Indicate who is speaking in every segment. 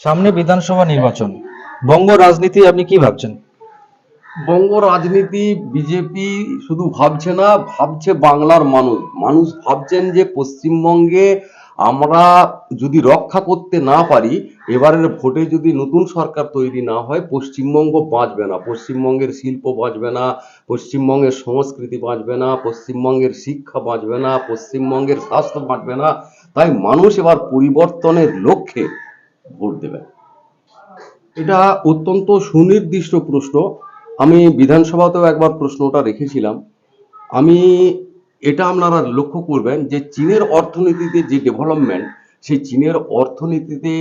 Speaker 1: সামনে বিধানসভা নির্বাচন, বঙ্গ রাজনীতি আপনি কি ভাবছেন?
Speaker 2: বঙ্গ রাজনীতি বিজেপি শুধু ভাবছে না, ভাবছে বাংলার মানুষ। মানুষ ভাবছেন যে পশ্চিমবঙ্গে আমরা যদি রক্ষা করতে না পারি, এবারের ভোটে যদি নতুন সরকার তৈরি না হয়, পশ্চিমবঙ্গ বাঁচবে না। পশ্চিমবঙ্গের শিল্প বাঁচবে না, পশ্চিমবঙ্গের সংস্কৃতি বাঁচবে না, পশ্চিমবঙ্গের শিক্ষা বাঁচবে না, পশ্চিমবঙ্গের স্বাস্থ্য বাঁচবে না। তাই মানুষ এবার পরিবর্তনের লক্ষ্যে ভোট দেবে। এটা অত্যন্ত সুনির্দিষ্ট প্রশ্ন। আমি বিধানসভাতেও একবার প্রশ্নটা রেখেছিলাম। আমি এটা আপনারা লক্ষ্য করবেন যে চীনের অর্থনীতিতে যে ডেভেলপমেন্ট, সেই চীনের অর্থনীতিতে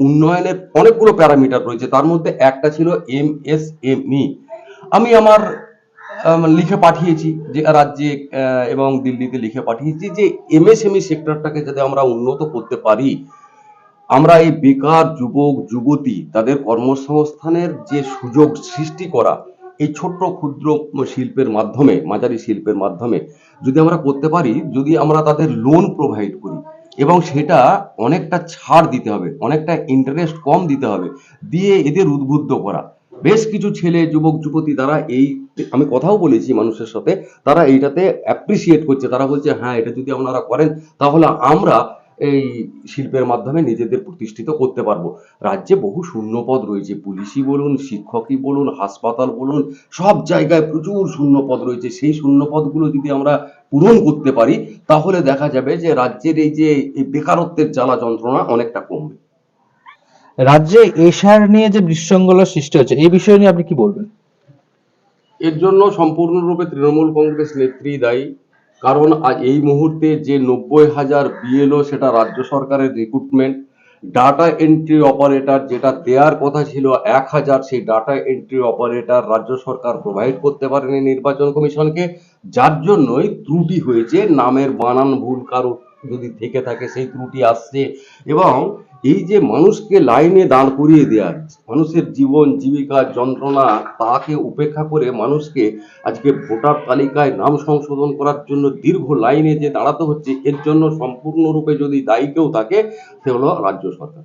Speaker 2: উন্নয়নের অনেকগুলো প্যারামিটার রয়েছে। তার মধ্যে একটা ছিল এমএসএমই। আমি আমার লিখে পাঠিয়েছি যে রাজ্যে এবং দিল্লিতে লিখে পাঠিয়েছি যে এমএসএমই সেক্টরটাকে যদি আমরা উন্নত করতে পারি, আমরা এই বেকার যুবক যুবতী তাদের কর্মসংস্থানের যে সুযোগ সৃষ্টি করা, এই ছোট্ট ক্ষুদ্র শিল্পের মাধ্যমে, মাঝারি শিল্পের মাধ্যমে যদি আমরা করতে পারি, যদি আমরা তাদের লোন প্রোভাইড করি এবং সেটা অনেকটা ছাড় দিতে হবে, অনেকটা ইন্টারেস্ট কম দিতে হবে, দিয়ে এদের উদ্বুদ্ধ করা। বেশ কিছু ছেলে যুবক যুবতী তারা এই, আমি কথাও বলেছি মানুষের সাথে, তারা এইটাতে অ্যাপ্রিসিয়েট করছে। তারা বলছে হ্যাঁ, এটা যদি আপনারা করেন তাহলে আমরা এই শিল্পের মাধ্যমে নিজেদের প্রতিষ্ঠিত করতে পারবো। রাজ্যে বহু শূন্যপদ রয়েছে, পুলিশই বলুন, শিক্ষকই বলুন, হাসপাতাল বলুন, সব জায়গায় প্রচুর শূন্যপদ রয়েছে। সেই শূন্যপদগুলো যদি আমরা পূরণ করতে পারি, তাহলে দেখা যাবে যে রাজ্যের এই যে এই বেকারত্বের জ্বালা যন্ত্রণা অনেকটা কমবে।
Speaker 1: রাজ্যে এশার নিয়ে যে বিশৃঙ্খলা সৃষ্টি হচ্ছে, এই বিষয় নিয়ে আপনি কি বলবেন?
Speaker 2: এর জন্য সম্পূর্ণরূপে তৃণমূল কংগ্রেস নেত্রী দায়ী। কারণ আজ এই মুহূর্তে যে 90,000 বিএলও, সেটা রাজ্য সরকারের রিক্রুটমেন্ট। ডাটা এন্ট্রি অপারেটর যেটা দেওয়ার কথা ছিল 1,000, সেই ডাটা এন্ট্রি অপারেটর রাজ্য সরকার প্রোভাইড করতে পারেনি নির্বাচন কমিশনকে, যার জন্যই ত্রুটি হয়েছে। নামের বানান ভুল কারো যদি থেকে থাকে সেই ত্রুটি আসছে। এবং এই যে মানুষকে লাইনে দাঁড় করিয়ে দেওয়া, মানুষের জীবন জীবিকার যন্ত্রণা তাকে উপেক্ষা করে মানুষকে আজকে ভোটার তালিকায় নাম সংশোধন করার জন্য দীর্ঘ লাইনে যে দাঁড়াতে হচ্ছে, এর জন্য সম্পূর্ণরূপে যদি দায়ী কেউ থাকে, সে হলো রাজ্য সরকার।